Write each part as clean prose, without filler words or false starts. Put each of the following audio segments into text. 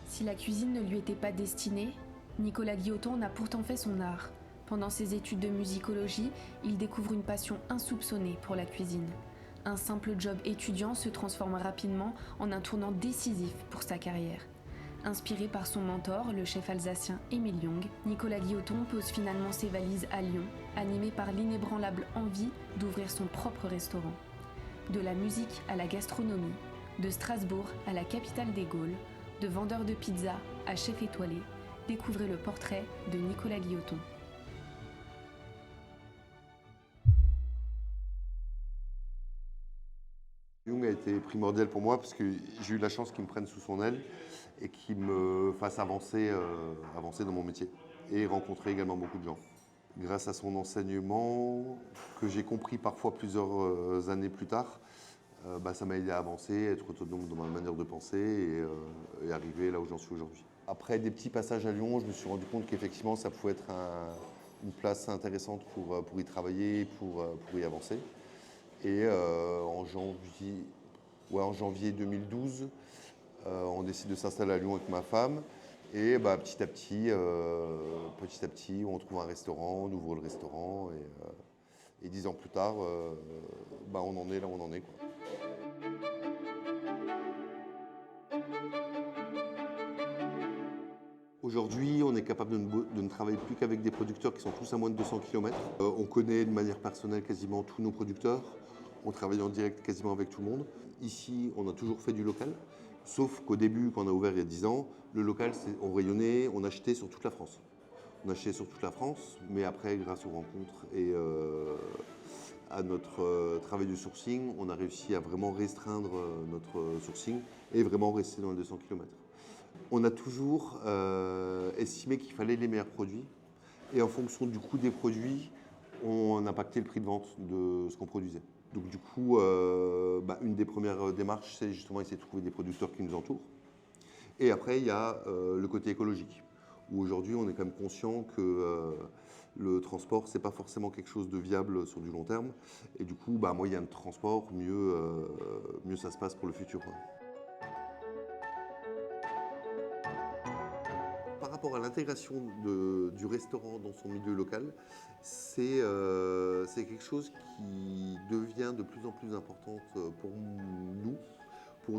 Si la cuisine ne lui était pas destinée, Nicolas Guilloton a pourtant fait son art. Pendant ses études de musicologie, il découvre une passion insoupçonnée pour la cuisine. Un simple job étudiant se transforme rapidement en un tournant décisif pour sa carrière. Inspiré par son mentor, le chef alsacien Émile Young, Nicolas Guilloton pose finalement ses valises à Lyon, animé par l'inébranlable envie d'ouvrir son propre restaurant. De la musique à la gastronomie, de Strasbourg à la capitale des Gaules, de vendeur de pizza à chef étoilé, découvrez le portrait de Nicolas Guilloton. Young a été primordial pour moi parce que j'ai eu la chance qu'il me prenne sous son aile et qu'il me fasse avancer dans mon métier et rencontrer également beaucoup de gens. Grâce à son enseignement, que j'ai compris parfois plusieurs années plus tard, ça m'a aidé à avancer, à être autonome dans ma manière de penser et arriver là où j'en suis aujourd'hui. Après des petits passages à Lyon, je me suis rendu compte qu'effectivement ça pouvait être une place intéressante pour y travailler, pour y avancer. Et en janvier 2012, on décide de s'installer à Lyon avec ma femme. Et petit à petit, on trouve un restaurant, on ouvre le restaurant. Et 10 ans plus tard, on en est là où on en est, quoi. Aujourd'hui, on est capable de ne travailler plus qu'avec des producteurs qui sont tous à moins de 200 km. On connaît de manière personnelle quasiment tous nos producteurs. On travaille en direct quasiment avec tout le monde. Ici, on a toujours fait du local. Sauf qu'au début, quand on a ouvert il y a 10 ans, le local, on rayonnait, on achetait sur toute la France. On achetait sur toute la France, mais après, grâce aux rencontres et à notre travail de sourcing, on a réussi à vraiment restreindre notre sourcing et vraiment rester dans les 200 km. On a toujours estimé qu'il fallait les meilleurs produits et en fonction du coût des produits, on impactait le prix de vente de ce qu'on produisait. Donc du coup, une des premières démarches, c'est justement essayer de trouver des producteurs qui nous entourent. Et après, il y a le côté écologique, où aujourd'hui, on est quand même conscient que le transport, c'est pas forcément quelque chose de viable sur du long terme. Et du coup, moyen de transport, mieux ça se passe pour le futur, quoi. Par rapport à l'intégration du restaurant dans son milieu local, c'est quelque chose qui devient de plus en plus importante pour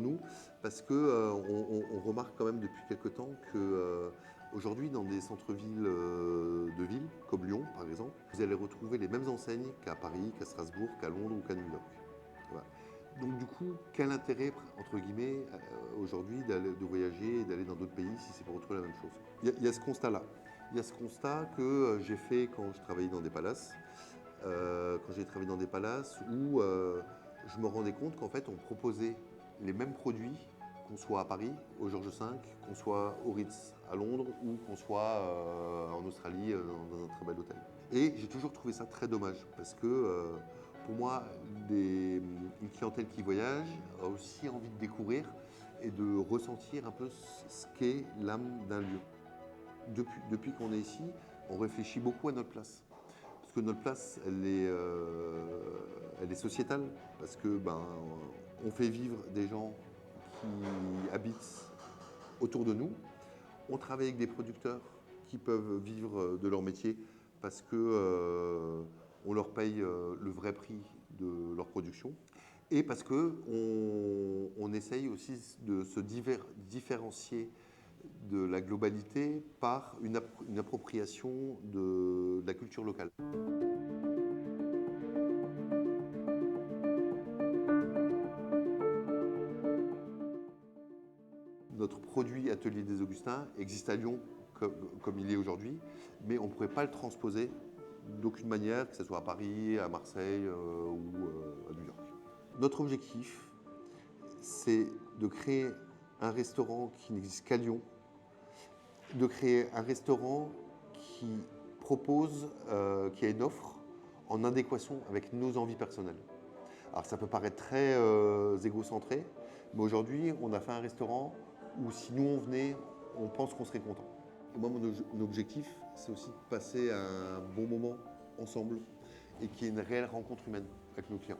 nous parce qu'on remarque quand même depuis quelque temps que aujourd'hui dans des centres-villes de villes comme Lyon par exemple, vous allez retrouver les mêmes enseignes qu'à Paris, qu'à Strasbourg, qu'à Londres ou qu'à New York. Voilà. Donc du coup, quel intérêt, entre guillemets, aujourd'hui de voyager et d'aller dans d'autres pays si c'est pour retrouver la même chose? Il y a ce constat-là. Il y a ce constat que j'ai fait quand je travaillais dans des palaces, où je me rendais compte qu'en fait on proposait les mêmes produits qu'on soit à Paris, au Georges V, qu'on soit au Ritz à Londres ou qu'on soit en Australie dans un très bel hôtel. Et j'ai toujours trouvé ça très dommage parce que pour moi, une clientèle qui voyage a aussi envie de découvrir et de ressentir un peu ce qu'est l'âme d'un lieu. Depuis qu'on est ici, on réfléchit beaucoup à notre place. Parce que notre place, elle est sociétale. Parce que on fait vivre des gens qui habitent autour de nous. On travaille avec des producteurs qui peuvent vivre de leur métier parce que on leur paye le vrai prix de leur production et parce qu'on essaye aussi de se différencier de la globalité par une appropriation de la culture locale. Notre produit Atelier des Augustins existe à Lyon comme il est aujourd'hui, mais on ne pourrait pas le transposer d'aucune manière, que ce soit à Paris, à Marseille ou à New York. Notre objectif, c'est de créer un restaurant qui n'existe qu'à Lyon, de créer un restaurant qui propose, qui a une offre en adéquation avec nos envies personnelles. Alors ça peut paraître très égocentré, mais aujourd'hui, on a fait un restaurant où si nous on venait, on pense qu'on serait content. Et moi, mon objectif, c'est aussi de passer un bon moment ensemble et qu'il y ait une réelle rencontre humaine avec nos clients.